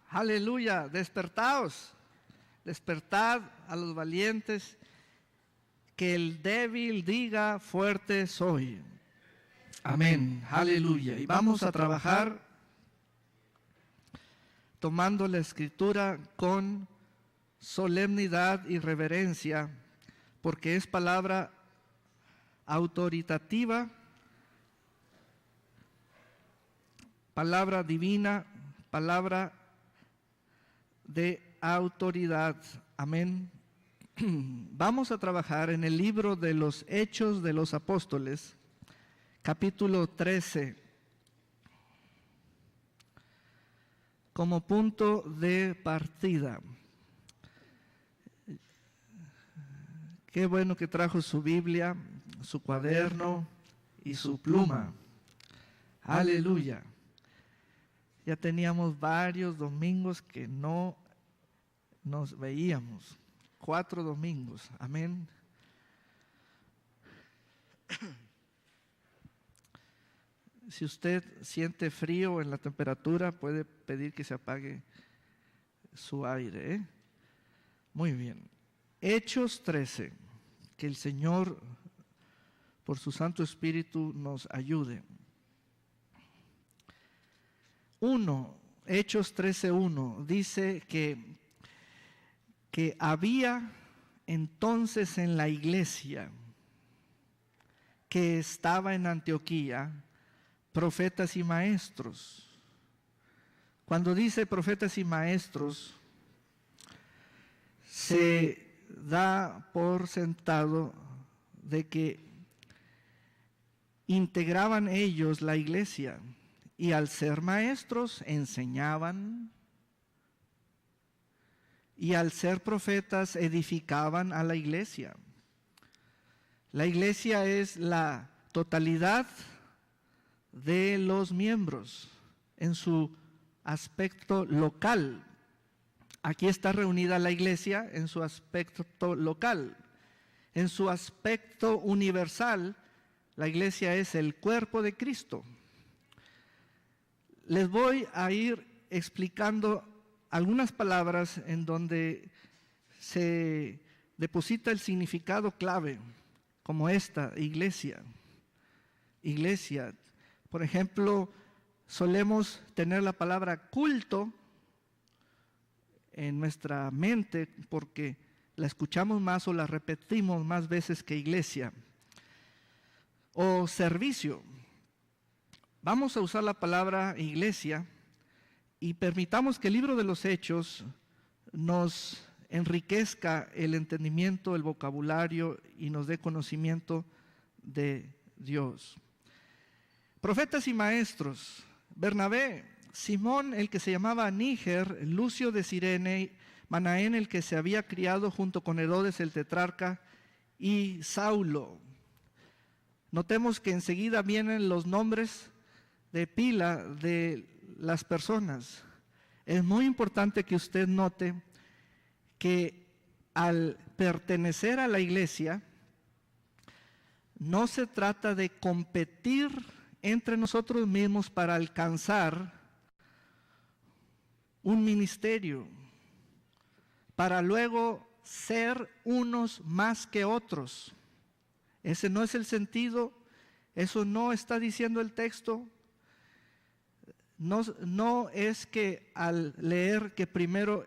Aleluya, despertaos, despertad a los valientes, que el débil diga fuerte soy. Amén, aleluya. Y vamos a trabajar tomando la escritura con solemnidad y reverencia, porque es palabra autoritativa, palabra divina, palabra de autoridad. Amén. Vamos a trabajar en el libro de los Hechos de los Apóstoles, capítulo 13, como punto de partida. Qué bueno que trajo su Biblia, su cuaderno y su pluma. Aleluya. Ya teníamos varios domingos que no nos veíamos. 4 domingos. Amén. Si usted siente frío en la temperatura, puede pedir que se apague su aire, ¿eh? Muy bien. Hechos 13. Que el Señor, por su Santo Espíritu, nos ayude. 1. Hechos 13:1 dice que había entonces en la iglesia que estaba en Antioquía profetas y maestros. Cuando dice profetas y maestros, se da por sentado de que integraban ellos la iglesia y al ser maestros enseñaban, y al ser profetas edificaban a la iglesia. La iglesia es la totalidad de los miembros en su aspecto local. Aquí está reunida la iglesia en su aspecto local. En su aspecto universal, la iglesia es el cuerpo de Cristo. Les voy a ir explicando algunas palabras en donde se deposita el significado clave, como esta, iglesia. Iglesia. Por ejemplo, solemos tener la palabra culto en nuestra mente porque la escuchamos más o la repetimos más veces que iglesia. O servicio. Vamos a usar la palabra iglesia y permitamos que el libro de los Hechos nos enriquezca el entendimiento, el vocabulario y nos dé conocimiento de Dios. Profetas y maestros: Bernabé, Simón el que se llamaba Níger, Lucio de Cirene, Manaén el que se había criado junto con Herodes el tetrarca y Saulo. Notemos que enseguida vienen los nombres de pila de las personas. Es muy importante que usted note que al pertenecer a la iglesia no se trata de competir entre nosotros mismos para alcanzar un ministerio, para luego ser unos más que otros. Ese no es el sentido, eso no está diciendo el texto. No es que al leer que primero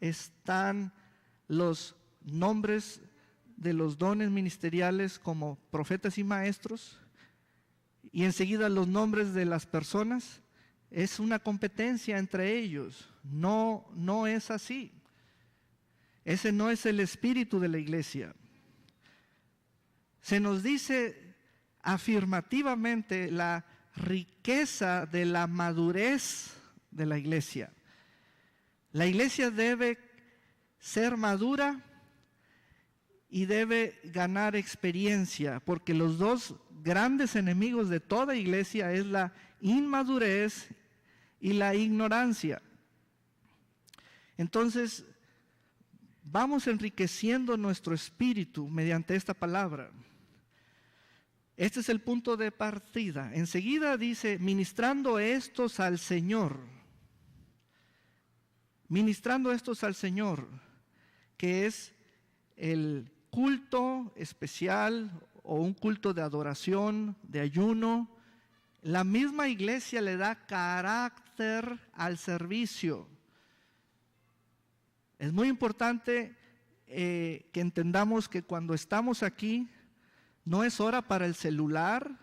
están los nombres de los dones ministeriales como profetas y maestros y enseguida los nombres de las personas, es una competencia entre ellos. No es así. Ese no es el espíritu de la iglesia. Se nos dice afirmativamente la riqueza de la madurez de la iglesia. La iglesia debe ser madura y debe ganar experiencia, porque los dos grandes enemigos de toda iglesia es la inmadurez y la ignorancia. Entonces, vamos enriqueciendo nuestro espíritu mediante esta palabra. Este es el punto de partida. Enseguida dice, ministrando estos al Señor. ministrando estos al Señor, que es el culto especial o un culto de adoración, de ayuno. La misma iglesia le da carácter al servicio. Es muy importante que entendamos que cuando estamos aquí, no es hora para el celular,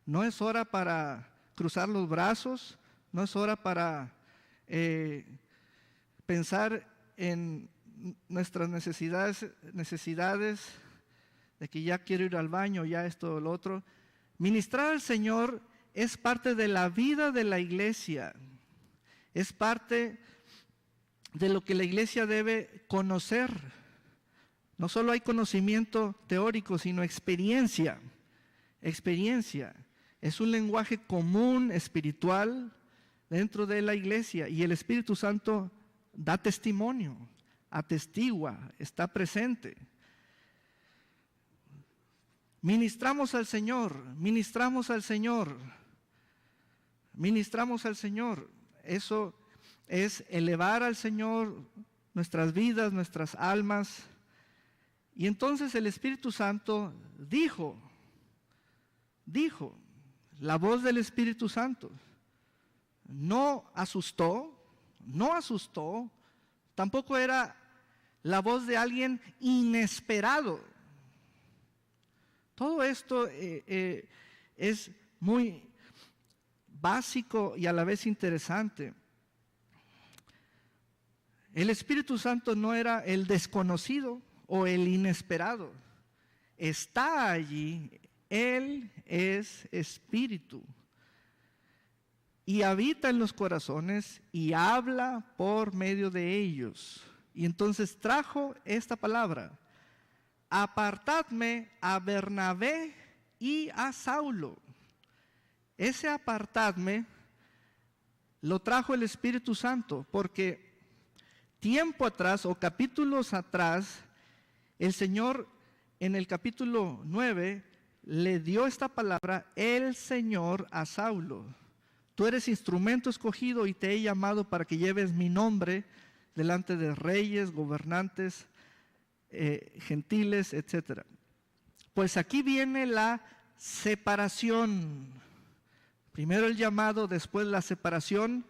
no es hora para cruzar los brazos, no es hora para pensar en nuestras necesidades de que ya quiero ir al baño, ya esto o lo otro. Ministrar al Señor es parte de la vida de la iglesia, es parte de lo que la iglesia debe conocer. No solo hay conocimiento teórico, sino experiencia. Experiencia. Es un lenguaje común, espiritual, dentro de la iglesia. Y el Espíritu Santo da testimonio, atestigua, está presente. Ministramos al Señor, ministramos al Señor, ministramos al Señor. Eso es elevar al Señor nuestras vidas, nuestras almas. Y entonces el Espíritu Santo dijo, la voz del Espíritu Santo. No asustó, tampoco era la voz de alguien inesperado. Todo esto es muy básico y a la vez interesante. El Espíritu Santo no era el desconocido o el inesperado. Está allí, Él es Espíritu. Y habita en los corazones y habla por medio de ellos. Y entonces trajo esta palabra: apartadme a Bernabé y a Saulo. Ese apartadme lo trajo el Espíritu Santo, porque tiempo atrás o capítulos atrás, el Señor en el capítulo 9 le dio esta palabra, el Señor a Saulo. Tú eres instrumento escogido y te he llamado para que lleves mi nombre delante de reyes, gobernantes, gentiles, etc. Pues aquí viene la separación. Primero el llamado, después la separación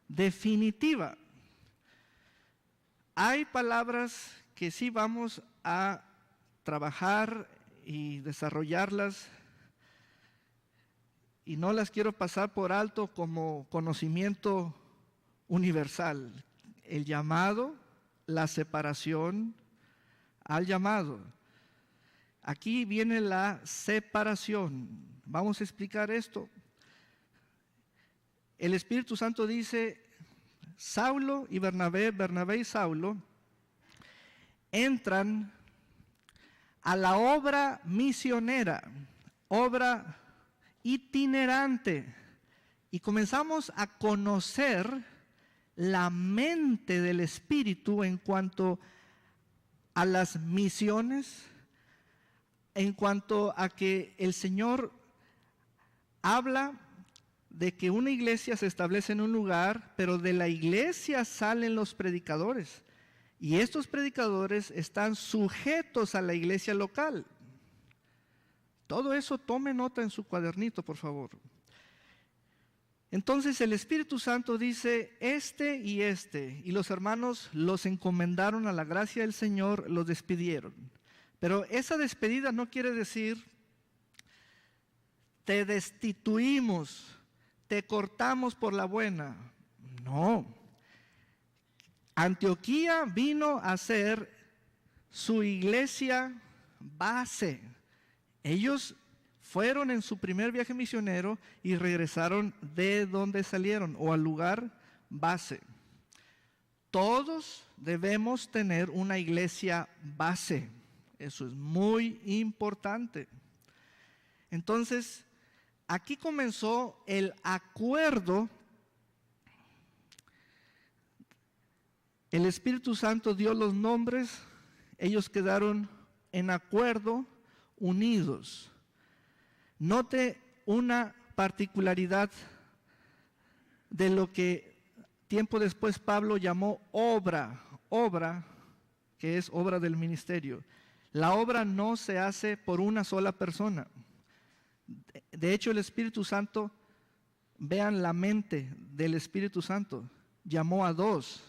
definitiva. Hay palabras que sí vamos a trabajar y desarrollarlas, y no las quiero pasar por alto como conocimiento universal. El llamado, la separación al llamado. Aquí viene la separación. Vamos a explicar esto. El Espíritu Santo dice: Saulo y Bernabé, Bernabé y Saulo entran a la obra misionera, obra itinerante, y comenzamos a conocer la mente del Espíritu en cuanto a las misiones, en cuanto a que el Señor habla de que una iglesia se establece en un lugar, pero de la iglesia salen los predicadores, y estos predicadores están sujetos a la iglesia local. Todo eso tome nota en su cuadernito, por favor. Entonces el Espíritu Santo dice: y los hermanos los encomendaron a la gracia del Señor, los despidieron. Pero esa despedida no quiere decir te destituimos, te cortamos por la buena. No. Antioquía vino a ser su iglesia base. Ellos fueron en su primer viaje misionero y regresaron de donde salieron, o al lugar base. Todos debemos tener una iglesia base. Eso es muy importante. Entonces, aquí comenzó el acuerdo. El Espíritu Santo dio los nombres, ellos quedaron en acuerdo, unidos. Note una particularidad de lo que tiempo después Pablo llamó obra, que es obra del ministerio. La obra no se hace por una sola persona. De hecho, el Espíritu Santo, vean la mente del Espíritu Santo, llamó a dos.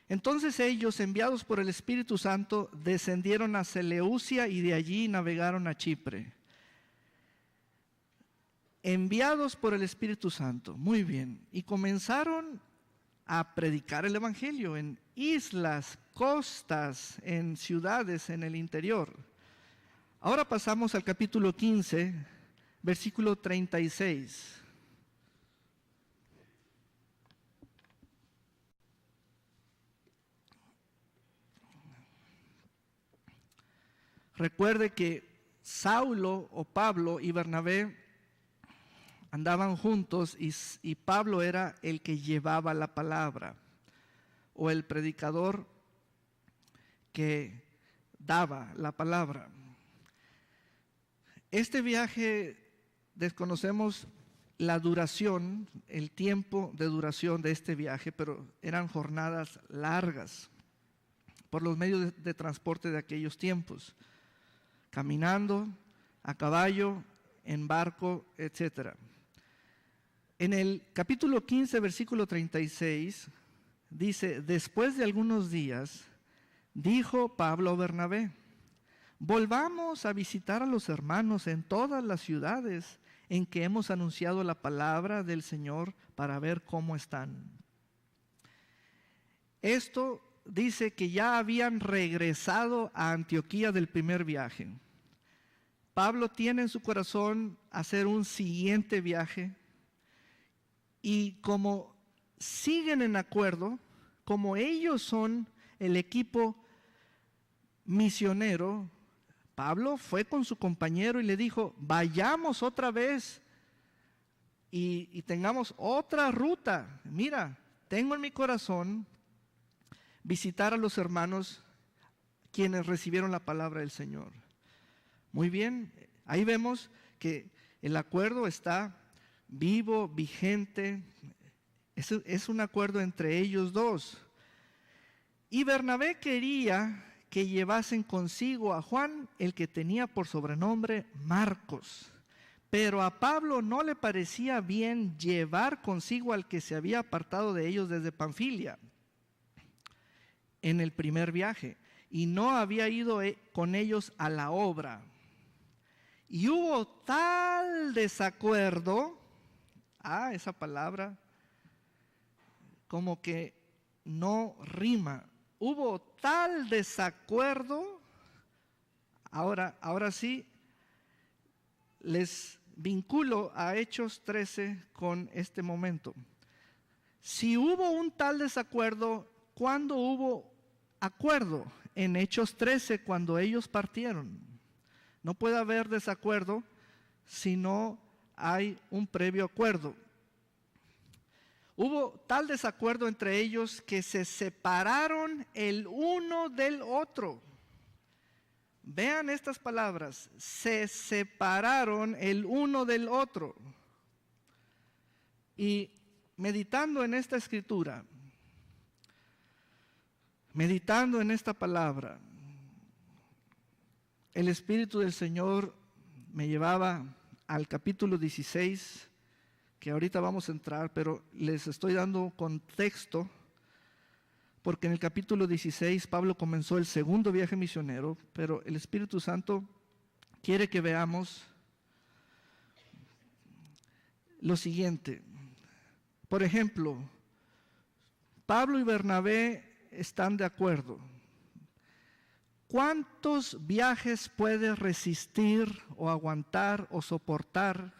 Entonces ellos, enviados por el Espíritu Santo, descendieron a Seleucia y de allí navegaron a Chipre. Enviados por el Espíritu Santo, muy bien, y comenzaron a predicar el Evangelio en islas, costas, en ciudades, en el interior. Ahora pasamos al capítulo 15, versículo 36. Recuerde que Saulo o Pablo y Bernabé andaban juntos y Pablo era el que llevaba la palabra o el predicador que daba la palabra. Este viaje, desconocemos la duración, el tiempo de duración de este viaje, pero eran jornadas largas por los medios de transporte de aquellos tiempos, caminando, a caballo, en barco, etc. En el capítulo 15, versículo 36, dice: después de algunos días, dijo Pablo a Bernabé: volvamos a visitar a los hermanos en todas las ciudades en que hemos anunciado la palabra del Señor para ver cómo están. Esto dice que ya habían regresado a Antioquía del primer viaje. Pablo tiene en su corazón hacer un siguiente viaje y como siguen en acuerdo, como ellos son el equipo misionero, Pablo fue con su compañero y le dijo: vayamos otra vez y tengamos otra ruta. Mira, tengo en mi corazón visitar a los hermanos quienes recibieron la palabra del Señor. Muy bien, ahí vemos que el acuerdo está vivo, vigente. Es un acuerdo entre ellos dos. Y Bernabé quería que llevasen consigo a Juan, el que tenía por sobrenombre Marcos. Pero a Pablo no le parecía bien llevar consigo al que se había apartado de ellos desde Panfilia en el primer viaje, y no había ido con ellos a la obra. Y hubo tal desacuerdo, esa palabra como que no rima. Hubo tal desacuerdo, ahora sí, les vinculo a Hechos 13 con este momento. Si hubo un tal desacuerdo, ¿cuándo hubo acuerdo? En Hechos 13, cuando ellos partieron. No puede haber desacuerdo si no hay un previo acuerdo. Hubo tal desacuerdo entre ellos que se separaron el uno del otro. Vean estas palabras: se separaron el uno del otro. Y meditando en esta escritura, meditando en esta palabra, el Espíritu del Señor me llevaba al capítulo 16, que ahorita vamos a entrar, pero les estoy dando contexto, porque en el capítulo 16 Pablo comenzó el segundo viaje misionero, pero el Espíritu Santo quiere que veamos lo siguiente. Por ejemplo, Pablo y Bernabé están de acuerdo. ¿Cuántos viajes puede resistir o aguantar o soportar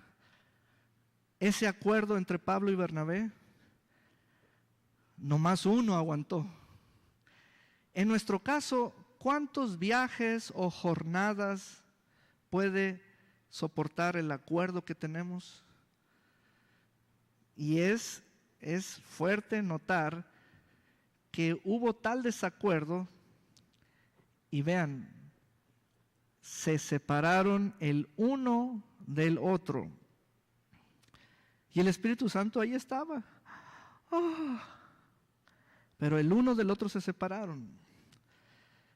ese acuerdo entre Pablo y Bernabé? Nomás uno aguantó. En nuestro caso, ¿cuántos viajes o jornadas puede soportar el acuerdo que tenemos? Y es fuerte notar que hubo tal desacuerdo. Y vean, se separaron el uno del otro. Y el Espíritu Santo ahí estaba. Oh. Pero el uno del otro se separaron.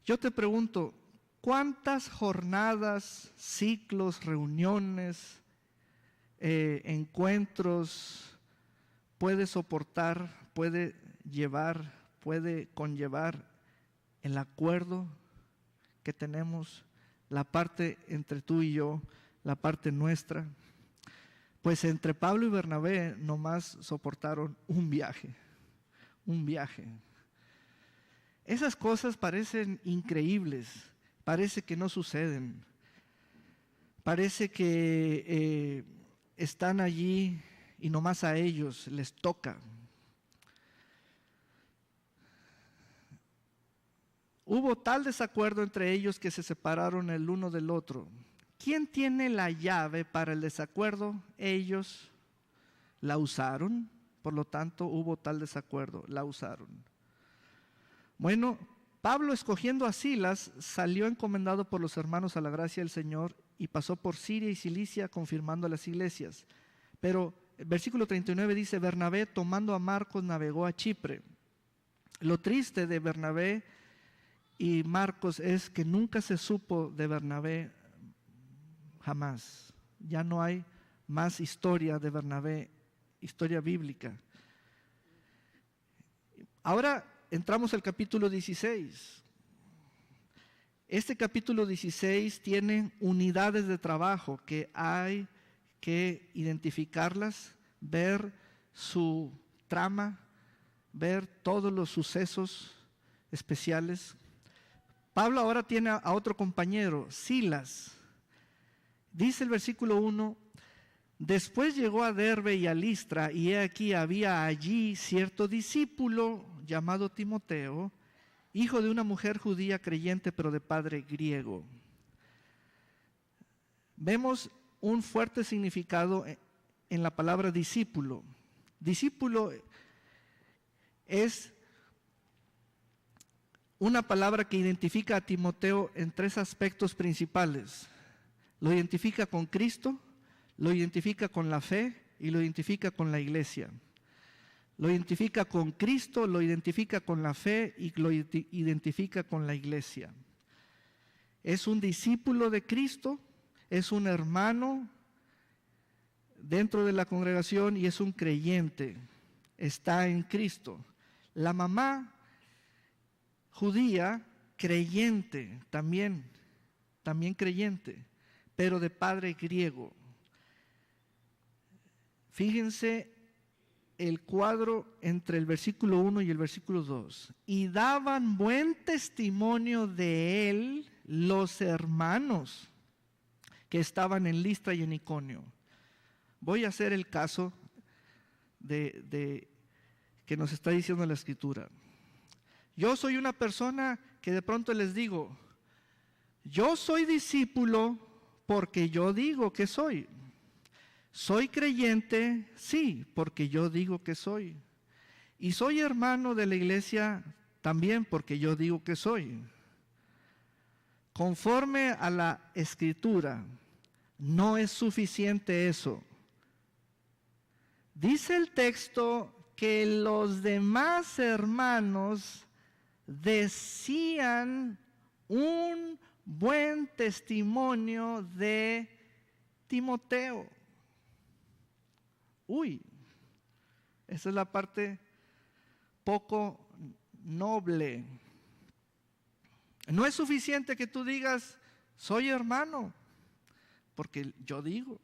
Yo te pregunto, ¿cuántas jornadas, ciclos, reuniones, encuentros puede soportar, puede llevar, puede conllevar el acuerdo que tenemos, la parte entre tú y yo, la parte nuestra? Pues entre Pablo y Bernabé nomás soportaron un viaje. Esas cosas parecen increíbles, parece que no suceden, parece que están allí y nomás a ellos les toca. Hubo tal desacuerdo entre ellos que se separaron el uno del otro. ¿Quién tiene la llave para el desacuerdo? Ellos la usaron, por lo tanto hubo tal desacuerdo, la usaron. Bueno, Pablo, escogiendo a Silas, salió encomendado por los hermanos a la gracia del Señor y pasó por Siria y Cilicia confirmando las iglesias. Pero el versículo 39 dice, Bernabé tomando a Marcos navegó a Chipre. Lo triste de Bernabé y Marcos es que nunca se supo de Bernabé, jamás. Ya no hay más historia de Bernabé, historia bíblica. Ahora entramos al capítulo 16. Este capítulo 16 tiene unidades de trabajo que hay que identificarlas, ver su trama, ver todos los sucesos especiales. Pablo ahora tiene a otro compañero, Silas. Dice el versículo 1, después llegó a Derbe y a Listra, y he aquí había allí cierto discípulo llamado Timoteo, hijo de una mujer judía creyente, pero de padre griego. Vemos un fuerte significado en la palabra discípulo. Discípulo es una palabra que identifica a Timoteo en tres aspectos principales. Lo identifica con Cristo, lo identifica con la fe y lo identifica con la iglesia. Lo identifica con Cristo, lo identifica con la fe y lo identifica con la iglesia. Es un discípulo de Cristo, es un hermano dentro de la congregación y es un creyente. Está en Cristo. La mamá judía, creyente, también creyente, pero de padre griego. Fíjense el cuadro entre el versículo 1 y el versículo 2. Y daban buen testimonio de él los hermanos que estaban en Listra y en Iconio. Voy a hacer el caso de que nos está diciendo la Escritura. Yo soy una persona que de pronto les digo, yo soy discípulo porque yo digo que soy. Soy creyente, sí, porque yo digo que soy. Y soy hermano de la iglesia también porque yo digo que soy. Conforme a la Escritura, no es suficiente eso. Dice el texto que los demás hermanos decían un buen testimonio de Timoteo. Esa es la parte poco noble. No es suficiente que tú digas, soy hermano, porque yo digo.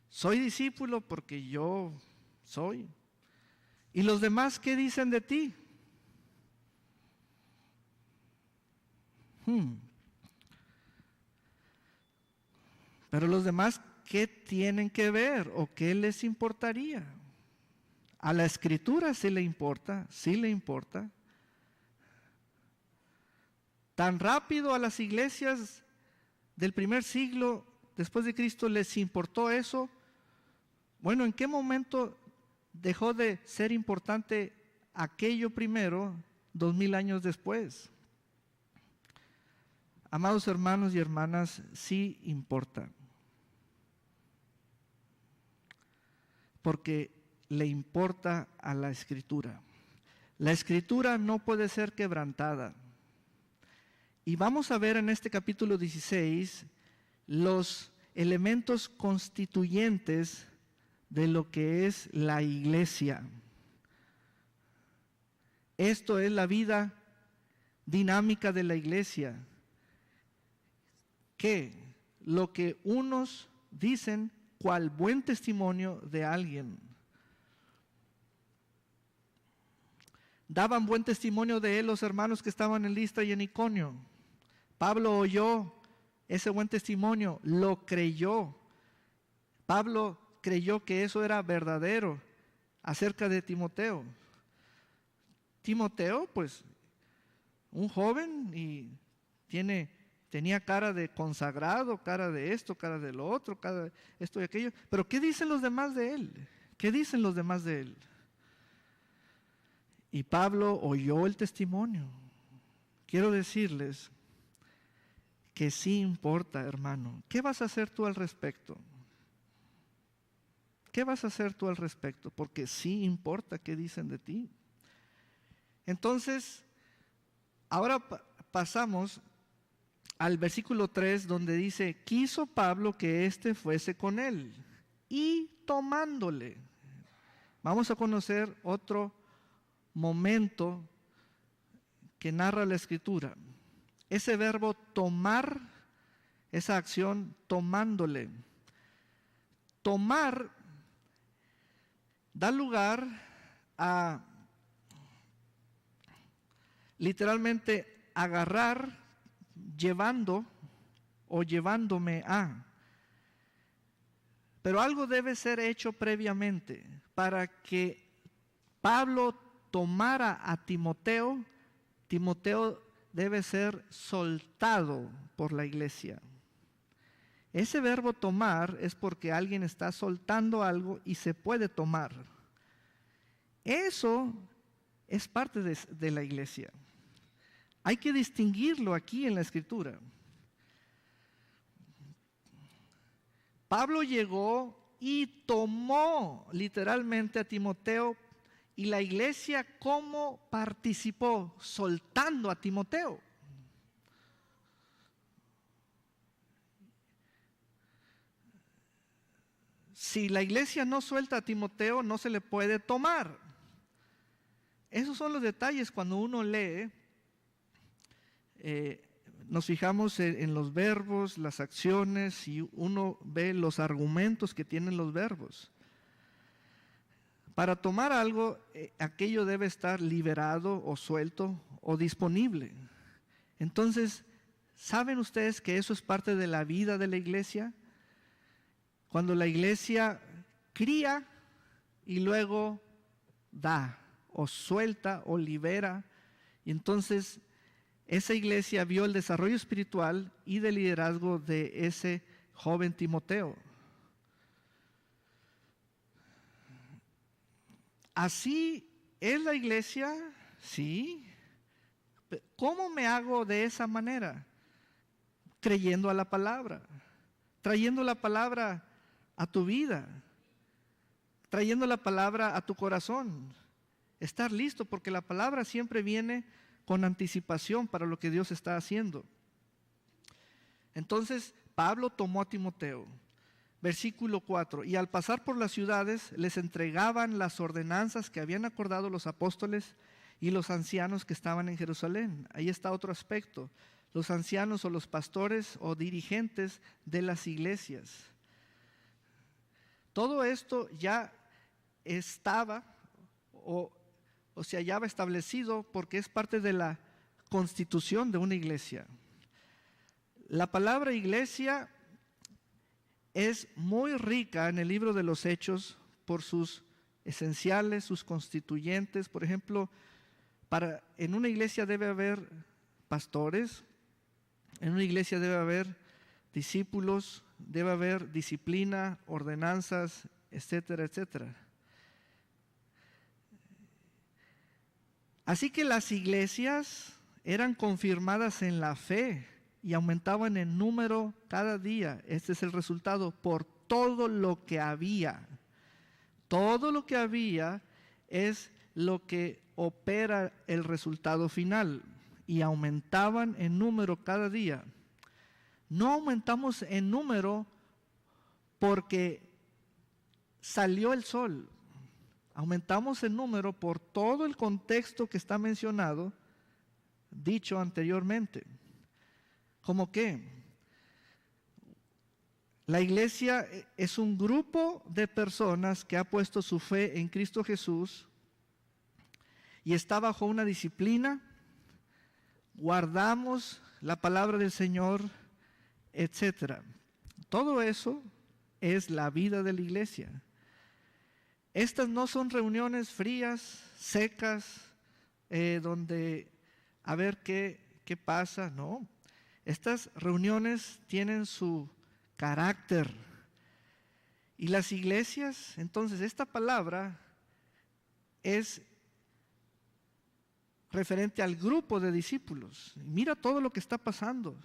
Soy discípulo porque yo soy. ¿Y los demás qué dicen de ti? Pero los demás, ¿qué tienen que ver o qué les importaría? A la Escritura sí le importa, sí le importa. Tan rápido a las iglesias del primer siglo después de Cristo les importó eso. Bueno, ¿en qué momento dejó de ser importante aquello primero 2000 años después? Amados hermanos y hermanas, sí importa. porque le importa a la Escritura. La Escritura no puede ser quebrantada. Y vamos a ver en este capítulo 16 los elementos constituyentes de lo que es la iglesia. Esto es la vida dinámica de la iglesia. Que lo que unos dicen cual buen testimonio de alguien. Daban buen testimonio de él los hermanos que estaban en Listra y en Iconio. Pablo oyó ese buen testimonio, lo creyó. Pablo creyó que eso era verdadero acerca de Timoteo. Timoteo, pues, un joven y tenía cara de consagrado, cara de esto, cara de lo otro, cara de esto y aquello. Pero ¿qué dicen los demás de él? ¿Qué dicen los demás de él? Y Pablo oyó el testimonio. Quiero decirles que sí importa, hermano. ¿Qué vas a hacer tú al respecto? ¿Qué vas a hacer tú al respecto? Porque sí importa qué dicen de ti. Entonces, ahora pasamos al versículo 3, donde dice: quiso Pablo que éste fuese con él, y tomándole. Vamos a conocer otro momento que narra la Escritura. Ese verbo tomar, esa acción tomándole. Tomar da lugar a literalmente agarrar, llevando o llevándome a. Pero algo debe ser hecho previamente para que Pablo tomara a Timoteo. Timoteo debe ser soltado por la iglesia. Ese verbo tomar es porque alguien está soltando algo y se puede tomar. Eso es parte de la iglesia. Hay que distinguirlo aquí en la Escritura. Pablo llegó y tomó literalmente a Timoteo. Y la iglesia, ¿cómo participó? Soltando a Timoteo. Si la iglesia no suelta a Timoteo, no se le puede tomar. Esos son los detalles cuando uno lee. Nos fijamos en los verbos, las acciones, y uno ve los argumentos que tienen los verbos. Para tomar algo, aquello debe estar liberado o suelto o disponible. Entonces, ¿saben ustedes que eso es parte de la vida de la iglesia? Cuando la iglesia cría y luego da, o suelta, o libera, y entonces esa iglesia vio el desarrollo espiritual y de liderazgo de ese joven Timoteo. ¿Así es la iglesia? Sí. ¿Cómo me hago de esa manera? Creyendo a la palabra, trayendo la palabra a tu vida, trayendo la palabra a tu corazón. Estar listo, porque la palabra siempre viene con anticipación para lo que Dios está haciendo. Entonces, Pablo tomó a Timoteo. Versículo 4, y al pasar por las ciudades les entregaban las ordenanzas que habían acordado los apóstoles y los ancianos que estaban en Jerusalén. Ahí está otro aspecto, los ancianos o los pastores o dirigentes de las iglesias. Todo esto ya estaba o se hallaba establecido porque es parte de la constitución de una iglesia. La palabra iglesia es muy rica en el libro de los Hechos por sus esenciales, sus constituyentes. Por ejemplo, en una iglesia debe haber pastores, en una iglesia debe haber discípulos, debe haber disciplina, ordenanzas, etcétera, etcétera. Así que las iglesias eran confirmadas en la fe y aumentaban en número cada día. Este es el resultado por todo lo que había. Todo lo que había es lo que opera el resultado final, y aumentaban en número cada día. No aumentamos en número porque salió el sol. Aumentamos en número por todo el contexto que está mencionado, dicho anteriormente. ¿Cómo qué? La iglesia es un grupo de personas que ha puesto su fe en Cristo Jesús y está bajo una disciplina. Guardamos la palabra del Señor, etcétera. Todo eso es la vida de la iglesia. Estas no son reuniones frías, secas, donde a ver qué pasa, no. Estas reuniones tienen su carácter. Y las iglesias, entonces esta palabra es referente al grupo de discípulos. Mira todo lo que está pasando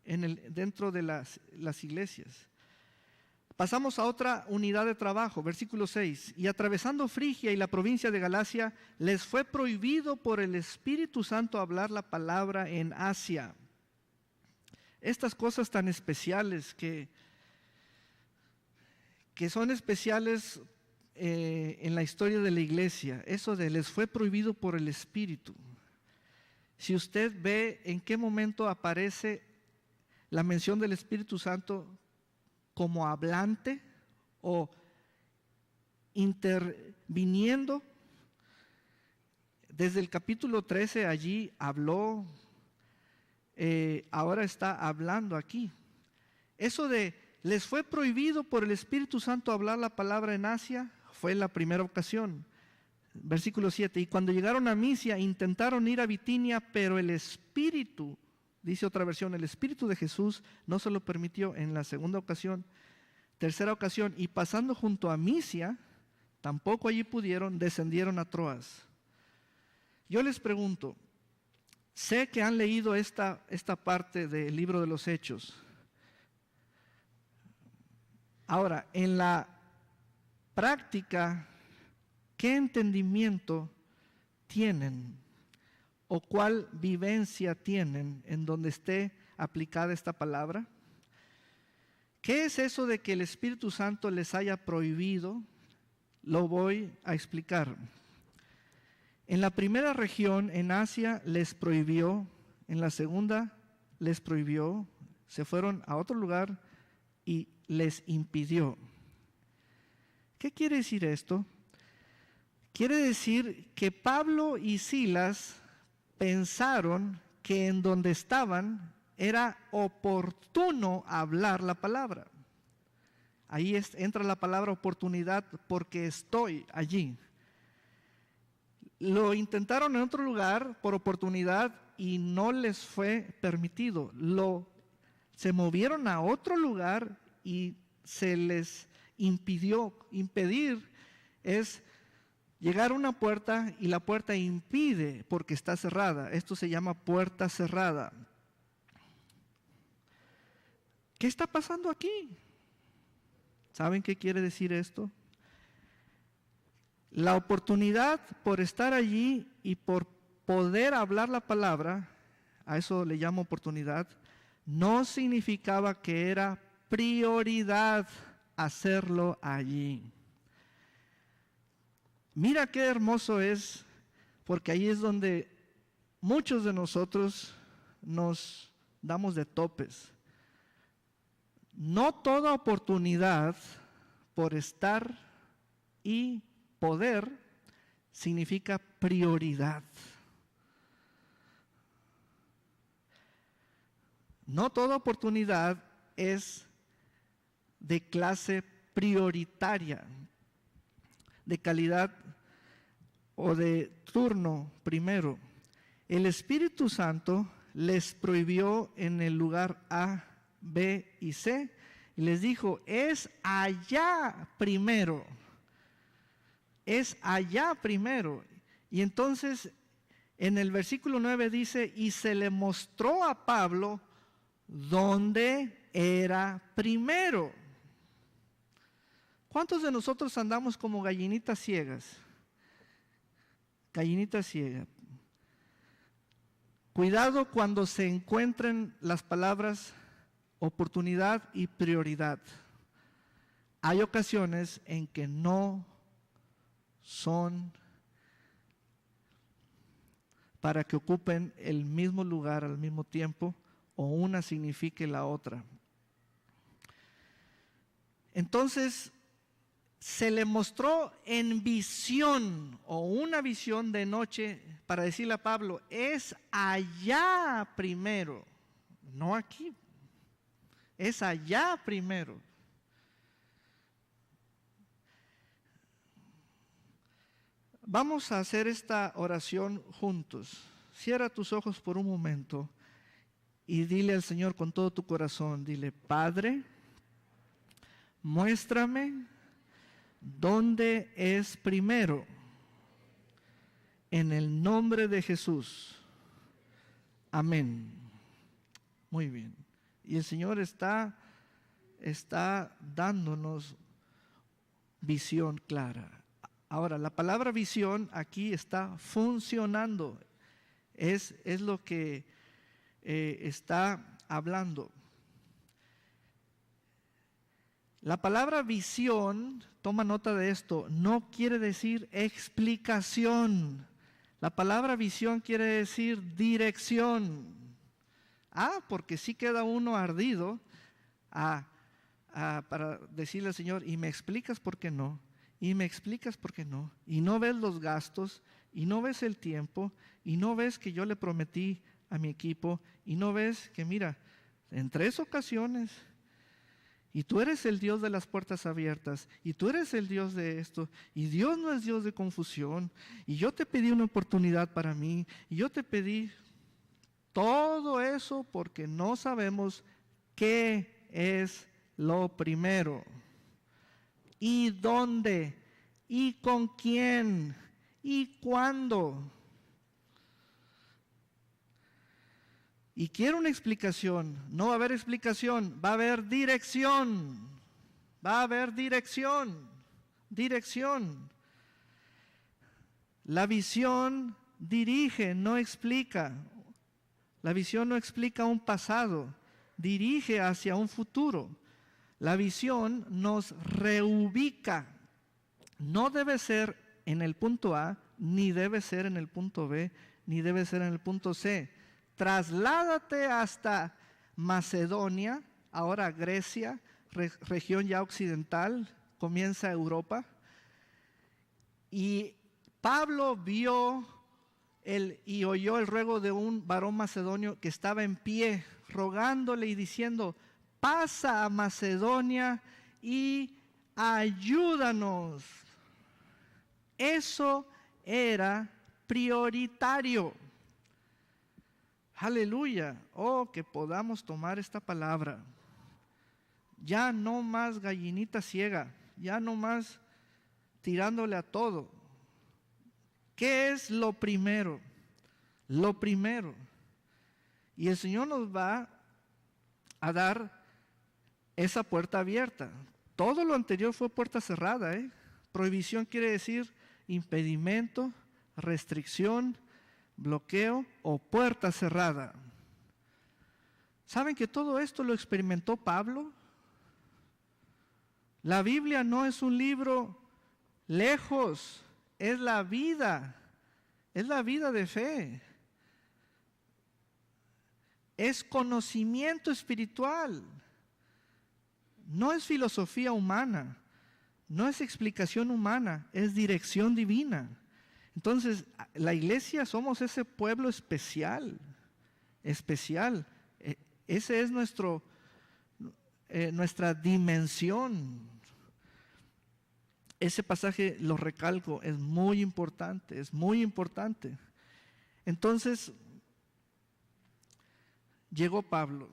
dentro de las iglesias. Pasamos a otra unidad de trabajo, versículo 6. Y atravesando Frigia y la provincia de Galacia, les fue prohibido por el Espíritu Santo hablar la palabra en Asia. Estas cosas tan especiales que son especiales en la historia de la iglesia, eso de les fue prohibido por el Espíritu. Si usted ve en qué momento aparece la mención del Espíritu Santo como hablante o interviniendo, desde el capítulo 13 allí habló, ahora está hablando aquí. Eso de les fue prohibido por el Espíritu Santo hablar la palabra en Asia fue la primera ocasión. Versículo 7, y cuando llegaron a Misia intentaron ir a Bitinia, pero el Espíritu, dice otra versión, el Espíritu de Jesús no se lo permitió. En la segunda ocasión, tercera ocasión, y pasando junto a Misia, tampoco allí pudieron, descendieron a Troas. Yo les pregunto, sé que han leído esta parte del libro de los Hechos. Ahora, en la práctica, ¿qué entendimiento tienen o cuál vivencia tienen en donde esté aplicada esta palabra? ¿Qué es eso de que el Espíritu Santo les haya prohibido? Lo voy a explicar. En la primera región, en Asia, les prohibió. En la segunda, les prohibió. Se fueron a otro lugar y les impidió. ¿Qué quiere decir esto? Quiere decir que Pablo y Silas pensaron que en donde estaban era oportuno hablar la palabra. Ahí entra la palabra oportunidad, porque estoy allí. Lo intentaron en otro lugar por oportunidad y no les fue permitido. Se movieron a otro lugar y se les impidió. Impedir es llegar a una puerta y la puerta impide porque está cerrada. Esto se llama puerta cerrada. ¿Qué está pasando aquí? ¿Saben qué quiere decir esto? La oportunidad por estar allí y por poder hablar la palabra, a eso le llamo oportunidad, no significaba que era prioridad hacerlo allí. Mira qué hermoso es, porque ahí es donde muchos de nosotros nos damos de topes. No toda oportunidad por estar y poder significa prioridad. No toda oportunidad es de clase prioritaria, de calidad o de turno primero. El Espíritu Santo les prohibió en el lugar A, B y C y les dijo, es allá primero. Es allá primero. Y entonces en el versículo 9 dice, y se le mostró a Pablo dónde era primero. ¿Cuántos de nosotros andamos como gallinitas ciegas? Gallinita ciega. Cuidado cuando se encuentren las palabras oportunidad y prioridad. Hay ocasiones en que no son para que ocupen el mismo lugar al mismo tiempo o una signifique la otra. Entonces, se le mostró en visión o una visión de noche para decirle a Pablo, es allá primero, no aquí, es allá primero. Vamos a hacer esta oración juntos. Cierra tus ojos por un momento y dile al Señor con todo tu corazón, dile, Padre, muéstrame dónde es primero, en el nombre de Jesús. Amén. Muy bien. Y el Señor está dándonos visión clara. Ahora, la palabra visión aquí está funcionando. Es lo que está hablando. La palabra visión, toma nota de esto, no quiere decir explicación. La palabra visión quiere decir dirección. Porque sí queda uno ardido para decirle al Señor, ¿y me explicas por qué no? ¿Y me explicas por qué no? Y no ves los gastos, y no ves el tiempo, y no ves que yo le prometí a mi equipo, y no ves que mira, en 3 ocasiones, y tú eres el Dios de las puertas abiertas, y tú eres el Dios de esto, y Dios no es Dios de confusión, y yo te pedí una oportunidad para mí, y yo te pedí todo eso porque no sabemos qué es lo primero. ¿Y dónde? ¿Y con quién? ¿Y cuándo? Y quiero una explicación. No va a haber explicación, va a haber dirección. Va a haber dirección. Dirección. La visión dirige, no explica. La visión no explica un pasado, dirige hacia un futuro. La visión nos reubica. No debe ser en el punto A, ni debe ser en el punto B, ni debe ser en el punto C. Trasládate hasta Macedonia, ahora Grecia, región ya occidental, comienza Europa. Y Pablo vio y oyó el ruego de un varón macedonio que estaba en pie, rogándole y diciendo, pasa a Macedonia y ayúdanos. Eso era prioritario. Aleluya. Oh, que podamos tomar esta palabra. Ya no más gallinita ciega, ya no más tirándole a todo. ¿Qué es lo primero? Lo primero. Y el Señor nos va a dar esa puerta abierta. Todo lo anterior fue puerta cerrada. Prohibición quiere decir impedimento, restricción, bloqueo o puerta cerrada. ¿Saben que todo esto lo experimentó Pablo? La Biblia no es un libro lejos, es la vida de fe. Es conocimiento espiritual. No es filosofía humana, no es explicación humana, es dirección divina. Entonces, la iglesia somos ese pueblo especial. Ese es nuestra dimensión. Ese pasaje, lo recalco, es muy importante, es muy importante. Entonces, llegó Pablo.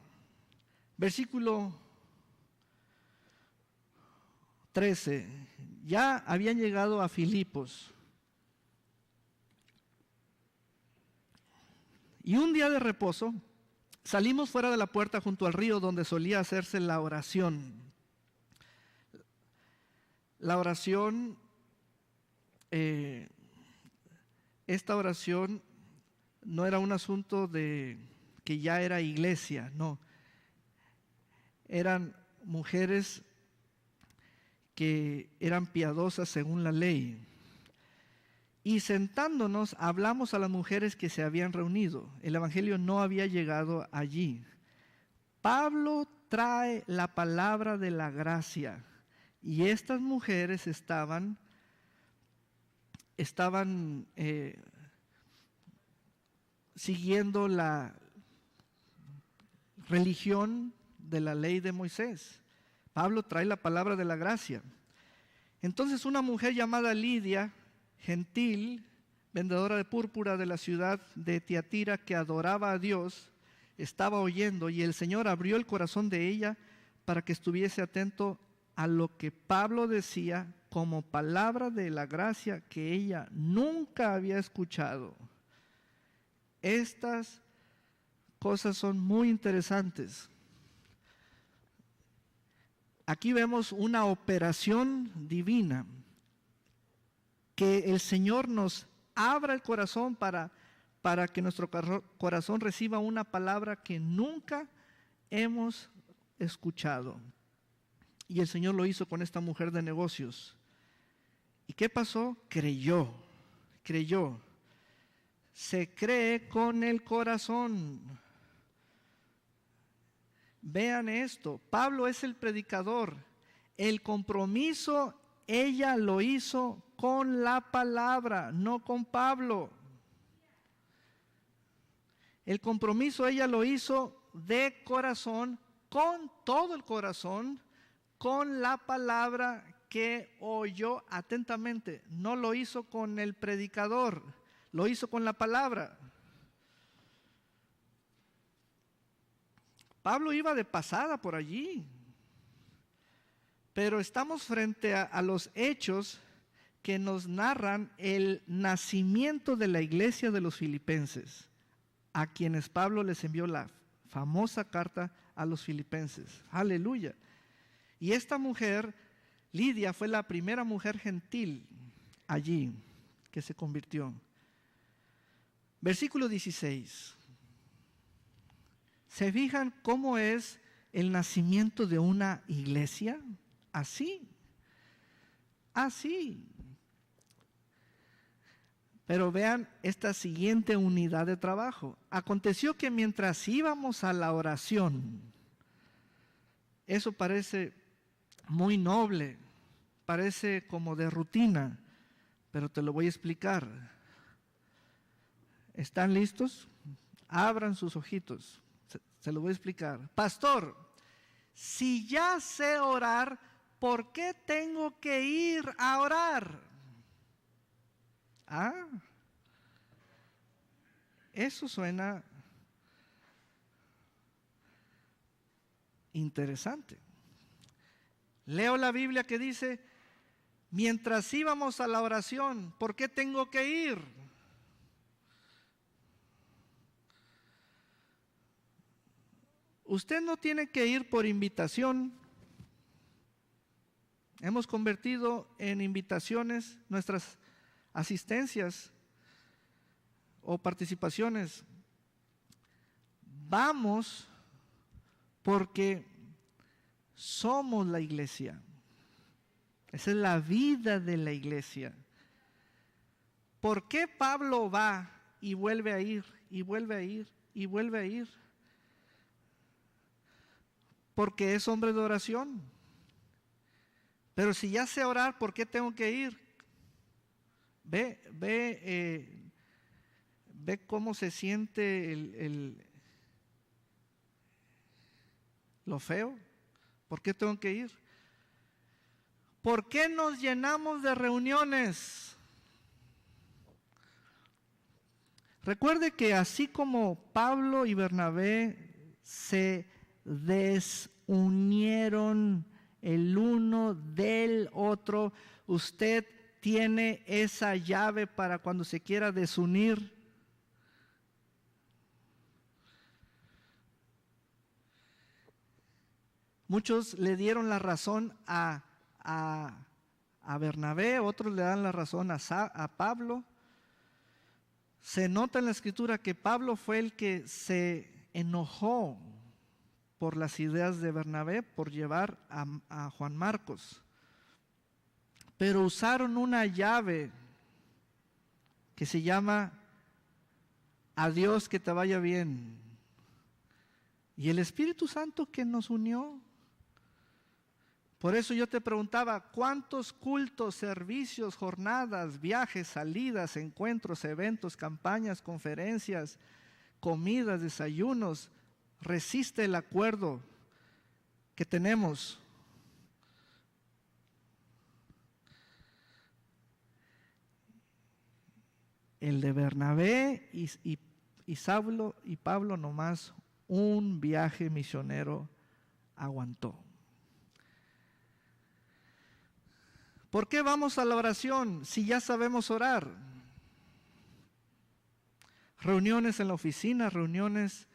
Versículo 13. Ya habían llegado a Filipos. Y un día de reposo, salimos fuera de la puerta junto al río donde solía hacerse la oración. La oración, esta oración no era un asunto de que ya era iglesia, no. Eran mujeres que eran piadosas según la ley. Y sentándonos, hablamos a las mujeres que se habían reunido. El evangelio no había llegado allí. Pablo trae la palabra de la gracia. Y estas mujeres estaban siguiendo la religión de la ley de Moisés. Pablo trae la palabra de la gracia. Entonces una mujer llamada Lidia, gentil, vendedora de púrpura de la ciudad de Tiatira, que adoraba a Dios, estaba oyendo, y el Señor abrió el corazón de ella para que estuviese atento a lo que Pablo decía como palabra de la gracia que ella nunca había escuchado. Estas cosas son muy interesantes. Aquí vemos una operación divina, que el Señor nos abra el corazón para que nuestro corazón reciba una palabra que nunca hemos escuchado. Y el Señor lo hizo con esta mujer de negocios. ¿Y qué pasó? Creyó. Se cree con el corazón. Vean esto, Pablo es el predicador. El compromiso ella lo hizo con la palabra, no con Pablo. El compromiso ella lo hizo de corazón, con todo el corazón, con la palabra que oyó atentamente. No lo hizo con el predicador, lo hizo con la palabra. Pablo iba de pasada por allí, pero estamos frente a los hechos que nos narran el nacimiento de la iglesia de los filipenses, a quienes Pablo les envió la famosa carta a los filipenses. Aleluya. Y esta mujer, Lidia, fue la primera mujer gentil allí que se convirtió. Versículo 16. ¿Se fijan cómo es el nacimiento de una iglesia? Así. Pero vean esta siguiente unidad de trabajo. Aconteció que mientras íbamos a la oración, eso parece muy noble, parece como de rutina, pero te lo voy a explicar. ¿Están listos? Abran sus ojitos. Se lo voy a explicar. Pastor, si ya sé orar, ¿por qué tengo que ir a orar? Eso suena interesante. Leo la Biblia que dice, mientras íbamos a la oración, ¿por qué tengo que ir? Usted no tiene que ir por invitación. Hemos convertido en invitaciones nuestras asistencias o participaciones. Vamos porque somos la iglesia. Esa es la vida de la iglesia. ¿Por qué Pablo va y vuelve a ir, y vuelve a ir, y vuelve a ir? Porque es hombre de oración. Pero si ya sé orar, ¿por qué tengo que ir? Ve cómo se siente lo feo. ¿Por qué tengo que ir? ¿Por qué nos llenamos de reuniones? Recuerde que así como Pablo y Bernabé se desunieron el uno del otro, usted tiene esa llave para cuando se quiera desunir. Muchos le dieron la razón a a Bernabé, otros le dan la razón a Pablo. Se nota en la Escritura que Pablo fue el que se enojó por las ideas de Bernabé, por llevar a Juan Marcos. Pero usaron una llave que se llama "adiós, que te vaya bien". Y el Espíritu Santo que nos unió. Por eso yo te preguntaba, ¿cuántos cultos, servicios, jornadas, viajes, salidas, encuentros, eventos, campañas, conferencias, comidas, desayunos resiste el acuerdo que tenemos? El de Bernabé y Saulo y Pablo nomás un viaje misionero aguantó. ¿Por qué vamos a la oración si ya sabemos orar? Reuniones en la oficina, reuniones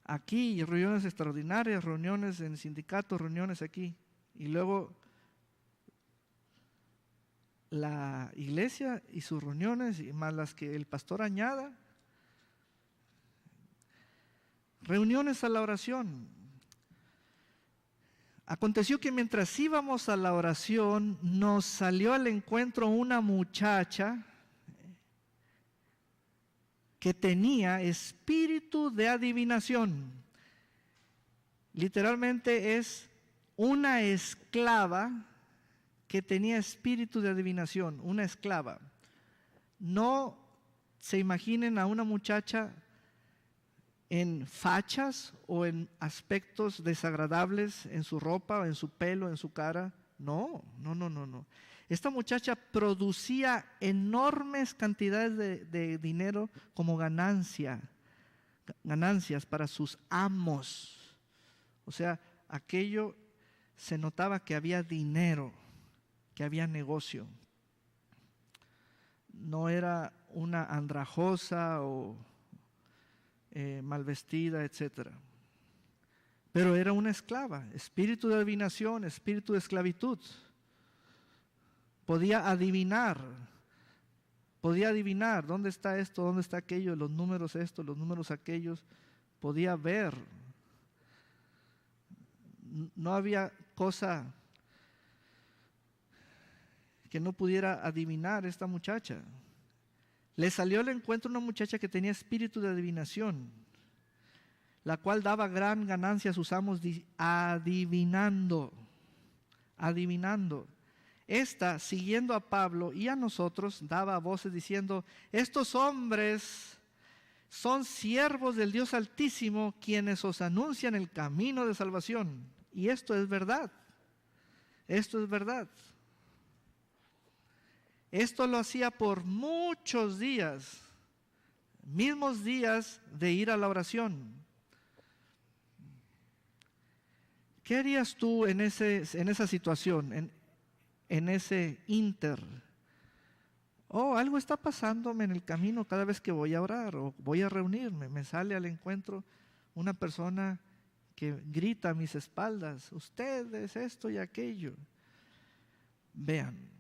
aquí, reuniones extraordinarias, reuniones en sindicatos, reuniones aquí. Y luego la iglesia y sus reuniones, y más las que el pastor añada. Reuniones a la oración. Aconteció que mientras íbamos a la oración, nos salió al encuentro una muchacha que tenía espíritu de adivinación. Literalmente es una esclava que tenía espíritu de adivinación, una esclava. No se imaginen a una muchacha en fachas o en aspectos desagradables en su ropa, en su pelo, en su cara. No. Esta muchacha producía enormes cantidades de dinero como ganancias para sus amos. O sea, aquello se notaba que había dinero, que había negocio. No era una andrajosa o mal vestida, etc. Pero era una esclava, espíritu de adivinación, espíritu de esclavitud. Podía adivinar dónde está esto, dónde está aquello, los números estos, los números aquellos. Podía ver. No había cosa que no pudiera adivinar esta muchacha. Le salió al encuentro una muchacha que tenía espíritu de adivinación, la cual daba gran ganancia a sus amos adivinando. Esta, siguiendo a Pablo y a nosotros, daba voces diciendo: estos hombres son siervos del Dios Altísimo, quienes os anuncian el camino de salvación. Y esto es verdad. Esto es verdad. Esto lo hacía por muchos días, mismos días de ir a la oración. ¿Qué harías tú en esa situación, en ese inter? Algo está pasándome en el camino cada vez que voy a orar o voy a reunirme. Me sale al encuentro una persona que grita a mis espaldas: ustedes esto y aquello. Vean.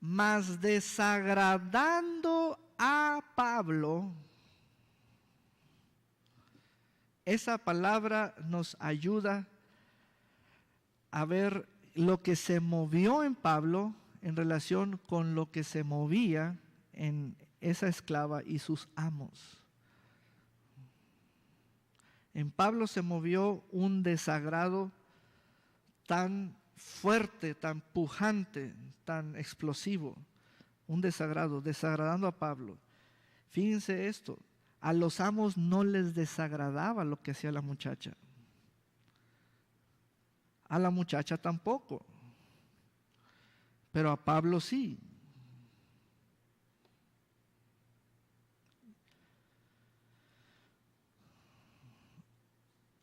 Mas desagradando a Pablo, esa palabra nos ayuda a ver lo que se movió en Pablo en relación con lo que se movía en esa esclava y sus amos. En Pablo se movió un desagrado tan fuerte, tan pujante, tan explosivo, un desagradando a Pablo. Fíjense esto, a los amos no les desagradaba lo que hacía la muchacha. A la muchacha tampoco, pero a Pablo sí.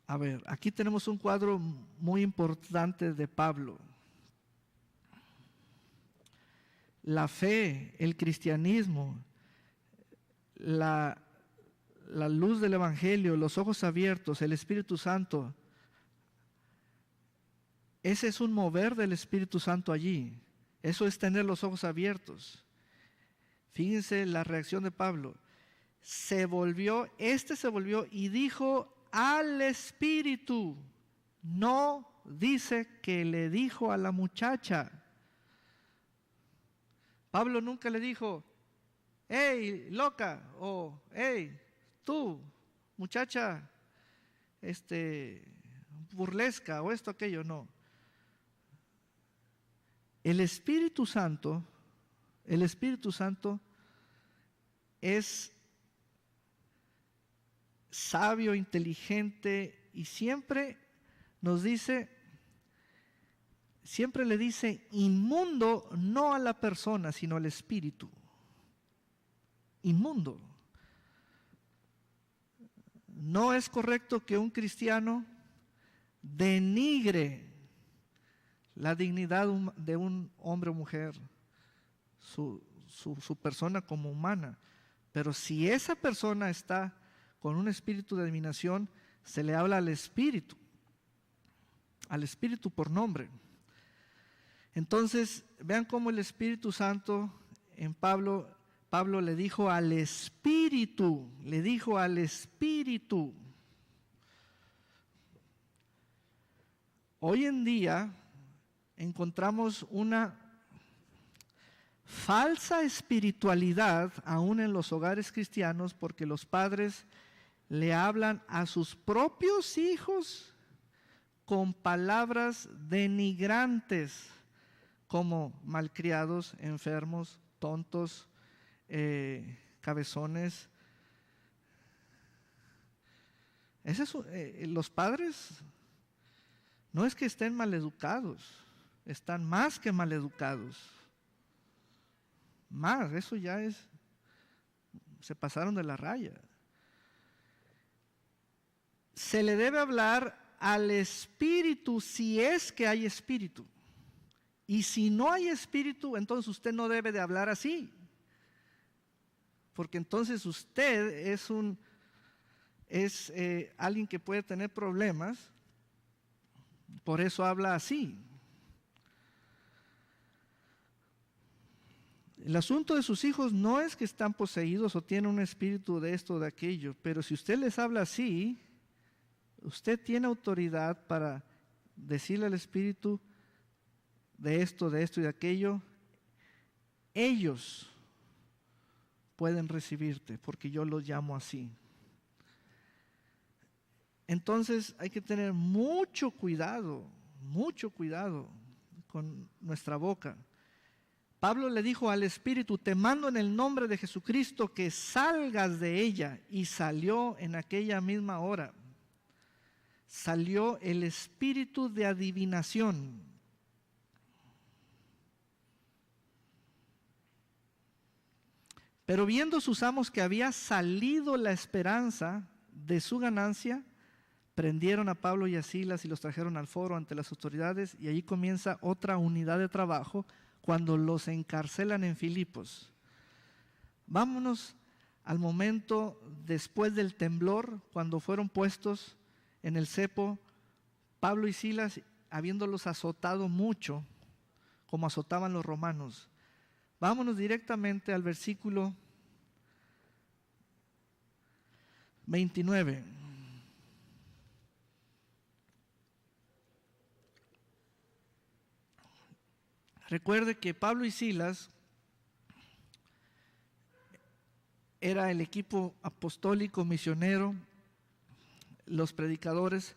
A ver, aquí tenemos un cuadro muy importante de Pablo. La fe, el cristianismo, la luz del Evangelio, los ojos abiertos, el Espíritu Santo, Ese es un mover del Espíritu Santo allí. Eso es tener los ojos abiertos. Fíjense la reacción de Pablo. Se volvió y dijo al Espíritu. No dice que le dijo a la muchacha. Pablo nunca le dijo, hey, loca, o hey, tú, muchacha, burlesca, o esto, aquello, no. El Espíritu Santo es sabio, inteligente y siempre nos dice, siempre le dice inmundo no a la persona, sino al espíritu. Inmundo. No es correcto que un cristiano denigre la dignidad de un hombre o mujer, su persona como humana. Pero si esa persona está con un espíritu de adivinación, se le habla al espíritu por nombre. Entonces, vean cómo el Espíritu Santo en Pablo le dijo al espíritu, Hoy en día encontramos una falsa espiritualidad aún en los hogares cristianos porque los padres le hablan a sus propios hijos con palabras denigrantes como malcriados, enfermos, tontos, cabezones. Los padres no es que estén maleducados, están más que maleducados. Más, eso ya se pasaron de la raya. Se le debe hablar al espíritu si es que hay espíritu. Y si no hay espíritu, entonces usted no debe de hablar así. Porque entonces usted es alguien que puede tener problemas. Por eso habla así. El asunto de sus hijos no es que están poseídos o tienen un espíritu de esto o de aquello, pero si usted les habla así, usted tiene autoridad para decirle al espíritu de esto y de aquello. Ellos pueden recibirte porque yo los llamo así. Entonces hay que tener mucho cuidado con nuestra boca. Pablo le dijo al espíritu, te mando en el nombre de Jesucristo que salgas de ella, y salió en aquella misma hora. Salió el espíritu de adivinación. Pero viendo sus amos que había salido la esperanza de su ganancia, prendieron a Pablo y a Silas y los trajeron al foro ante las autoridades, y allí comienza otra unidad de trabajo cuando los encarcelan en Filipos. Vámonos al momento después del temblor, cuando fueron puestos en el cepo, Pablo y Silas, habiéndolos azotado mucho, como azotaban los romanos. Vámonos directamente al versículo 29. Recuerde que Pablo y Silas era el equipo apostólico misionero, los predicadores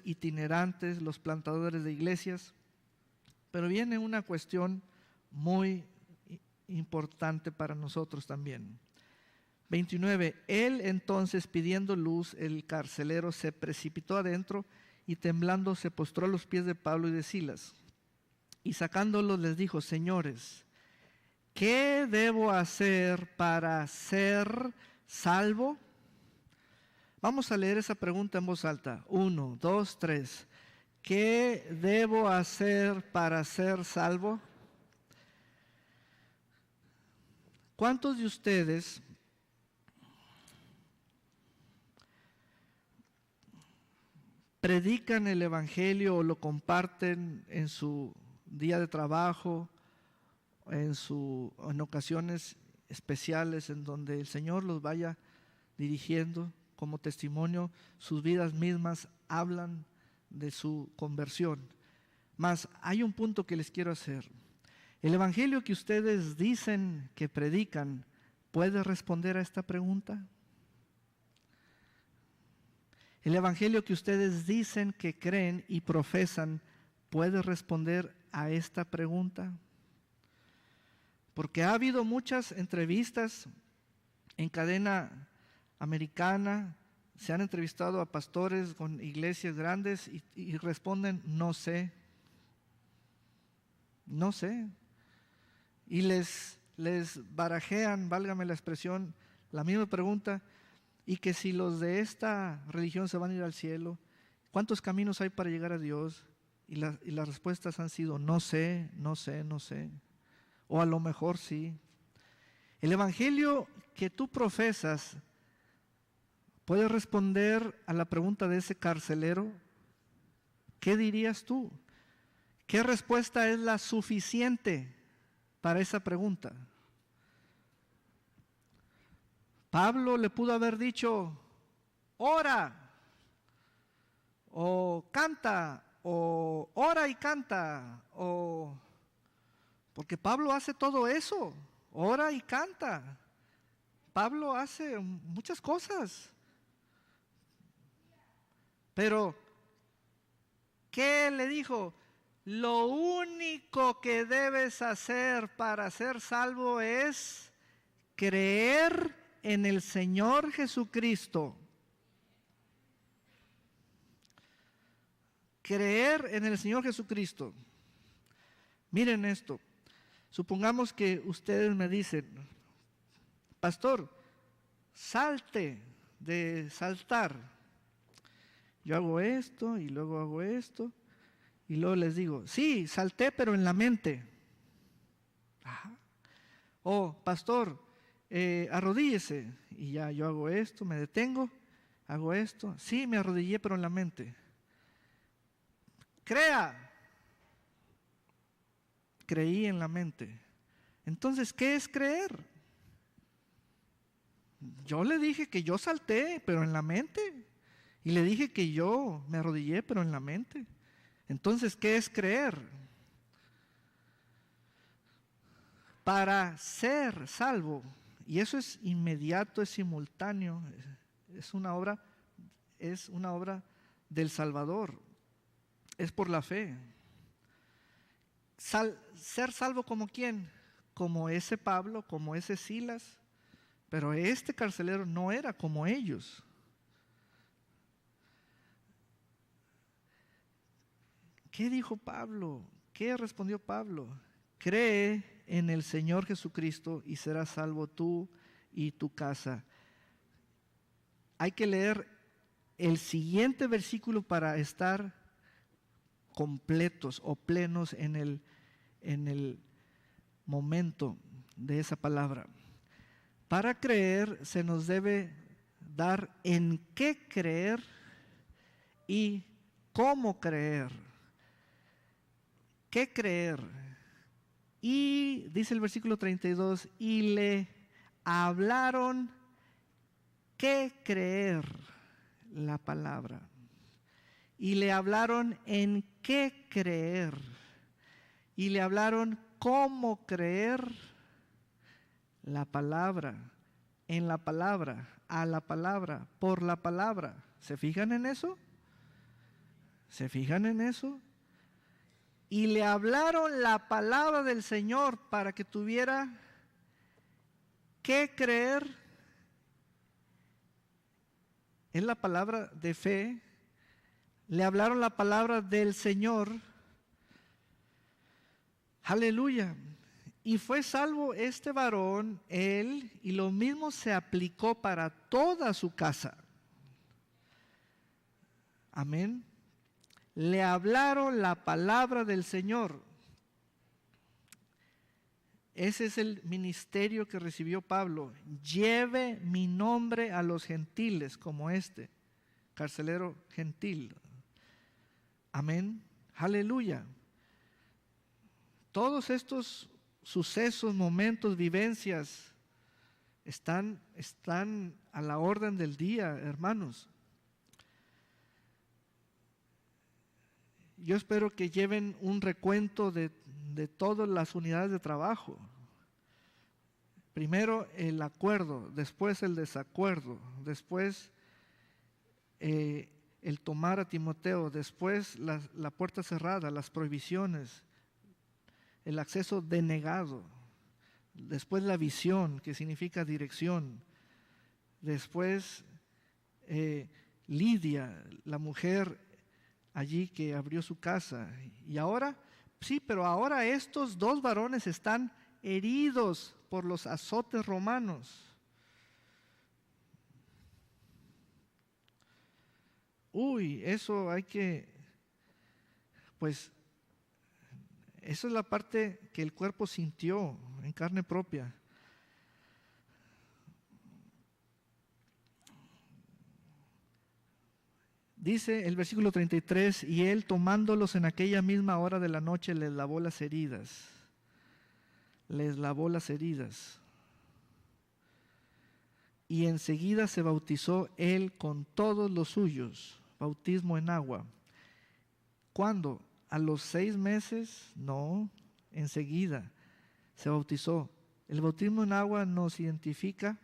itinerantes, los plantadores de iglesias. Pero viene una cuestión muy importante para nosotros también. 29. Él entonces, pidiendo luz, el carcelero se precipitó adentro y temblando se postró a los pies de Pablo y de Silas. Y sacándolos les dijo, señores, ¿qué debo hacer para ser salvo? Vamos a leer esa pregunta en voz alta. 1, 2, 3. ¿Qué debo hacer para ser salvo? ¿Cuántos de ustedes predican el Evangelio o lo comparten en su día de trabajo, en ocasiones especiales en donde el Señor los vaya dirigiendo como testimonio, sus vidas mismas hablan de su conversión. Mas hay un punto que les quiero hacer. ¿El Evangelio que ustedes dicen que predican puede responder a esta pregunta? ¿El Evangelio que ustedes dicen que creen y profesan puede responder a esta pregunta? Porque ha habido muchas entrevistas en cadena americana, se han entrevistado a pastores con iglesias grandes y responden, no sé. No sé. Y les barajean, válgame la expresión, la misma pregunta, y que si los de esta religión se van a ir al cielo, ¿cuántos caminos hay para llegar a Dios? Y las respuestas han sido, no sé, no sé, no sé. O a lo mejor sí. El Evangelio que tú profesas puede responder a la pregunta de ese carcelero. ¿Qué dirías tú? ¿Qué respuesta es la suficiente para esa pregunta? Pablo le pudo haber dicho, ora, o canta, o ora y canta, porque Pablo hace todo eso, ora y canta. Pablo hace muchas cosas. Pero, ¿qué le dijo? Lo único que debes hacer para ser salvo es creer en el Señor Jesucristo. Creer en el Señor Jesucristo. Miren esto. Supongamos que ustedes me dicen, pastor, salte de saltar. Yo hago esto y luego hago esto. Y luego les digo, sí, salté pero en la mente. Ajá. O, pastor, arrodíllese. Y ya yo hago esto, me detengo, hago esto. Sí, me arrodillé pero en la mente. Crea. Creí en la mente. Entonces, ¿qué es creer? Yo le dije que yo salté, pero en la mente. Y le dije que yo me arrodillé, pero en la mente. Entonces, ¿qué es creer? Para ser salvo, y eso es inmediato, es simultáneo, es una obra del Salvador, es por la fe. Ser salvo como quién, como ese Pablo, como ese Silas, pero este carcelero no era como ellos. ¿Qué dijo Pablo? ¿Qué respondió Pablo? Cree en el Señor Jesucristo y serás salvo tú y tu casa. Hay que leer el siguiente versículo para estar completos o plenos en el momento de esa palabra. Para creer se nos debe dar en qué creer y cómo creer. ¿Qué creer? Y dice el versículo 32, y le hablaron qué creer la palabra. Y le hablaron en qué creer. Y le hablaron cómo creer la palabra, en la palabra, a la palabra, por la palabra. ¿Se fijan en eso? ¿Se fijan en eso? Y le hablaron la palabra del Señor para que tuviera que creer. Es la palabra de fe. Le hablaron la palabra del Señor. Aleluya. Y fue salvo este varón, él, y lo mismo se aplicó para toda su casa. Amén. Le hablaron la palabra del Señor. Ese es el ministerio que recibió Pablo. Lleve mi nombre a los gentiles, como este carcelero gentil. Amén. Aleluya. Todos estos sucesos, momentos, vivencias están a la orden del día, hermanos. Yo espero que lleven un recuento de todas las unidades de trabajo. Primero el acuerdo, después el desacuerdo, después el tomar a Timoteo, después la puerta cerrada, las prohibiciones, el acceso denegado, después la visión, que significa dirección, después Lidia, la mujer allí que abrió su casa, y ahora, sí, pero ahora estos dos varones están heridos por los azotes romanos. Eso hay que, pues, eso es la parte que el cuerpo sintió en carne propia. Dice el versículo 33, y él tomándolos en aquella misma hora de la noche les lavó las heridas. Les lavó las heridas. Y enseguida se bautizó él con todos los suyos, bautismo en agua. ¿Cuándo? ¿A los 6 meses? No, enseguida se bautizó. El bautismo en agua nos identifica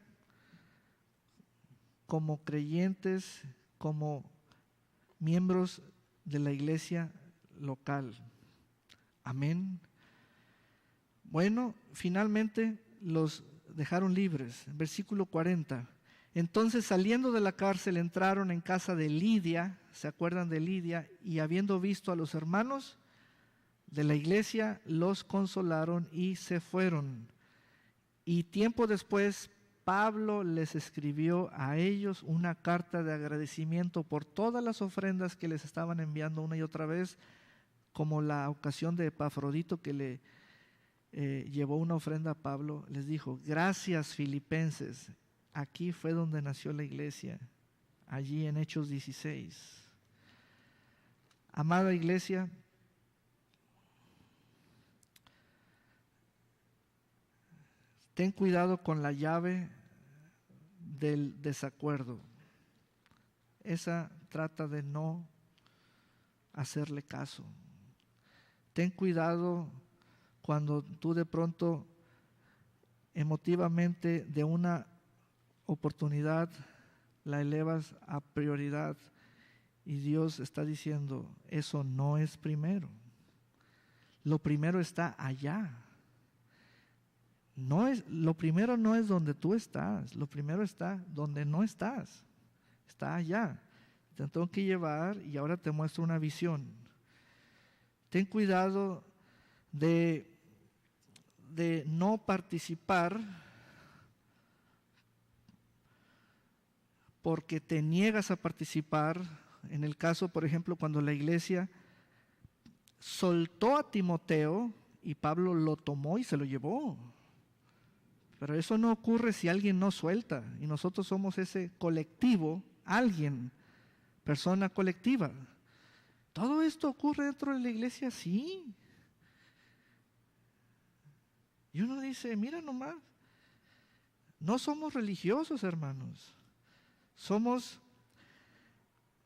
como creyentes, como miembros de la iglesia local. Amén. Bueno, finalmente los dejaron libres. Versículo 40. Entonces, saliendo de la cárcel, entraron en casa de Lidia, ¿se acuerdan de Lidia? Y habiendo visto a los hermanos de la iglesia, los consolaron y se fueron. Y tiempo después, Pablo les escribió a ellos una carta de agradecimiento por todas las ofrendas que les estaban enviando una y otra vez, como la ocasión de Epafrodito que le llevó una ofrenda a Pablo. Les dijo: gracias, filipenses, aquí fue donde nació la iglesia, allí en Hechos 16. Amada iglesia, ten cuidado con la llave del desacuerdo. Esa trata de no hacerle caso. Ten cuidado cuando tú de pronto emotivamente de una oportunidad la elevas a prioridad y Dios está diciendo: eso no es primero. Lo primero está allá. Lo primero no es donde tú estás, lo primero está donde no estás, está allá. Te tengo que llevar y ahora te muestro una visión. Ten cuidado de no participar porque te niegas a participar. En el caso, por ejemplo, cuando la iglesia soltó a Timoteo y Pablo lo tomó y se lo llevó. Pero eso no ocurre si alguien no suelta, y nosotros somos ese colectivo, alguien, persona colectiva. ¿Todo esto ocurre dentro de la iglesia? Sí. Y uno dice: mira nomás, no somos religiosos, hermanos, somos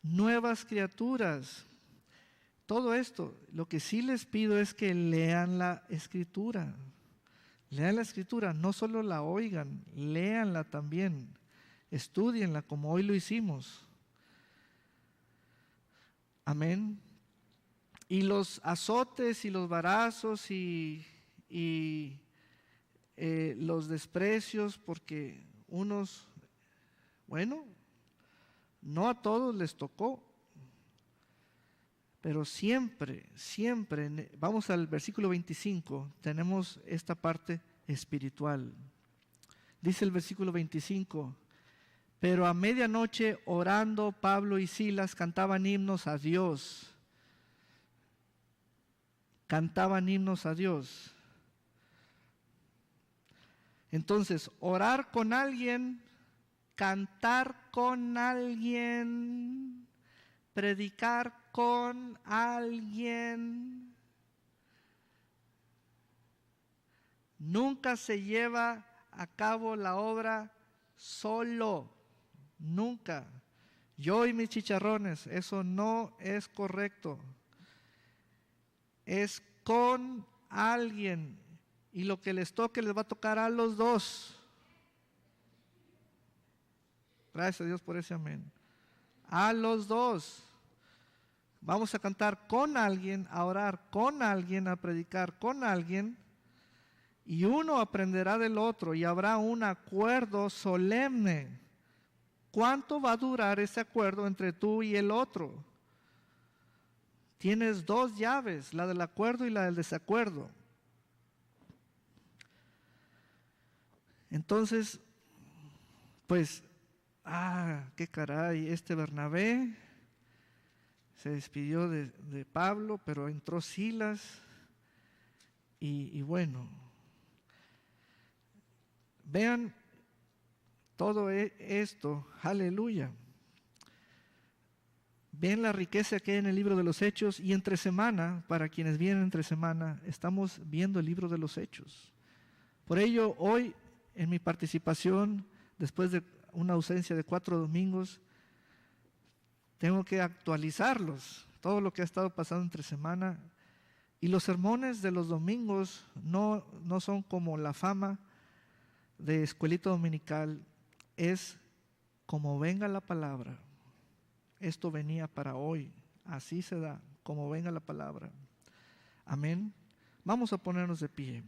nuevas criaturas. Todo esto, lo que sí les pido es que lean la Escritura. Lean la Escritura, no solo la oigan, léanla también, estúdienla como hoy lo hicimos. Amén. Y los azotes y los varazos y los desprecios, porque unos, bueno, no a todos les tocó, pero siempre, vamos al versículo 25, tenemos esta parte espiritual. Dice el versículo 25: pero a medianoche, orando, Pablo y Silas cantaban himnos a Dios. Cantaban himnos a Dios. Entonces, orar con alguien, cantar con alguien, predicar con alguien. Nunca se lleva a cabo la obra solo. Nunca. Yo y mis chicharrones, eso no es correcto. Es con alguien. Y lo que les toque les va a tocar a los dos. Gracias a Dios por ese amén. A los dos. Vamos a cantar con alguien, a orar con alguien, a predicar con alguien. Y uno aprenderá del otro y habrá un acuerdo solemne. ¿Cuánto va a durar ese acuerdo entre tú y el otro? Tienes dos llaves, la del acuerdo y la del desacuerdo. Entonces, pues, qué caray, Bernabé se despidió de Pablo, pero entró Silas y bueno, vean todo esto, aleluya. Ven la riqueza que hay en el libro de los Hechos y entre semana, para quienes vienen entre semana, estamos viendo el libro de los Hechos. Por ello, hoy en mi participación, después de una ausencia de 4 domingos, tengo que actualizarlos, todo lo que ha estado pasando entre semana. Y los sermones de los domingos no son como la fama de escuelita dominical, es como venga la palabra. Esto venía para hoy, así se da, como venga la palabra. Amén. Vamos a ponernos de pie.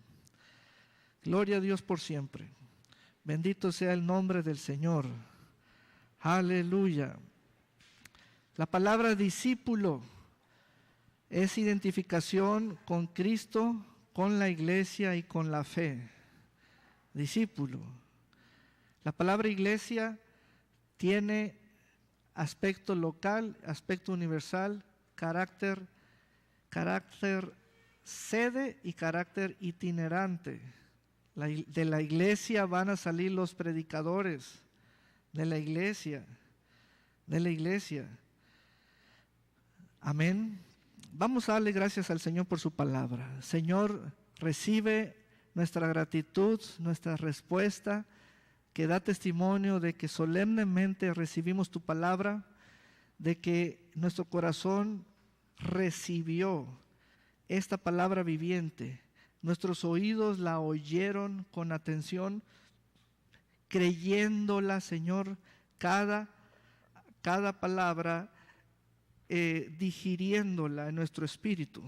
Gloria a Dios por siempre. Bendito sea el nombre del Señor. Aleluya. La palabra discípulo es identificación con Cristo, con la iglesia y con la fe. Discípulo. La palabra iglesia tiene aspecto local, aspecto universal, carácter sede y carácter itinerante. De la iglesia van a salir los predicadores, de la iglesia. Amén. Vamos a darle gracias al Señor por su palabra. Señor, recibe nuestra gratitud, nuestra respuesta, que da testimonio de que solemnemente recibimos tu palabra, de que nuestro corazón recibió esta palabra viviente. Nuestros oídos la oyeron con atención, creyéndola, Señor, cada palabra, digiriéndola en nuestro espíritu.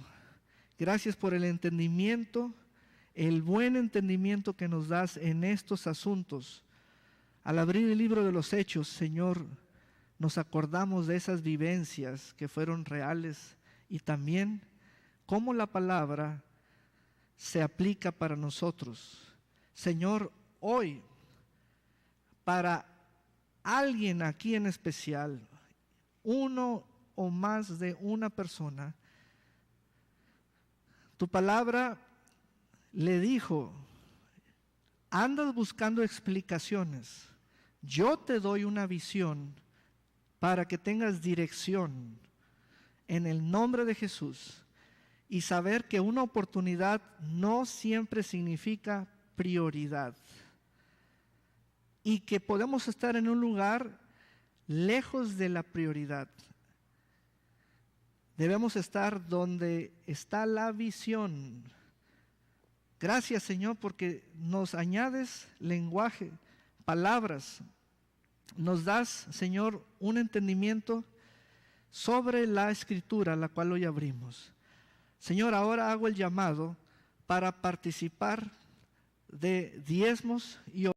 Gracias por el entendimiento, el buen entendimiento que nos das en estos asuntos. Al abrir el libro de los Hechos, Señor, nos acordamos de esas vivencias que fueron reales y también cómo la palabra se aplica para nosotros. Señor, hoy, para alguien aquí en especial, uno o más de una persona, tu palabra le dijo: andas buscando explicaciones, yo te doy una visión para que tengas dirección en el nombre de Jesús, y saber que una oportunidad no siempre significa prioridad, y que podemos estar en un lugar lejos de la prioridad. Debemos estar donde está la visión. Gracias, Señor, porque nos añades lenguaje, palabras. Nos das, Señor, un entendimiento sobre la Escritura, la cual hoy abrimos. Señor, ahora hago el llamado para participar de diezmos y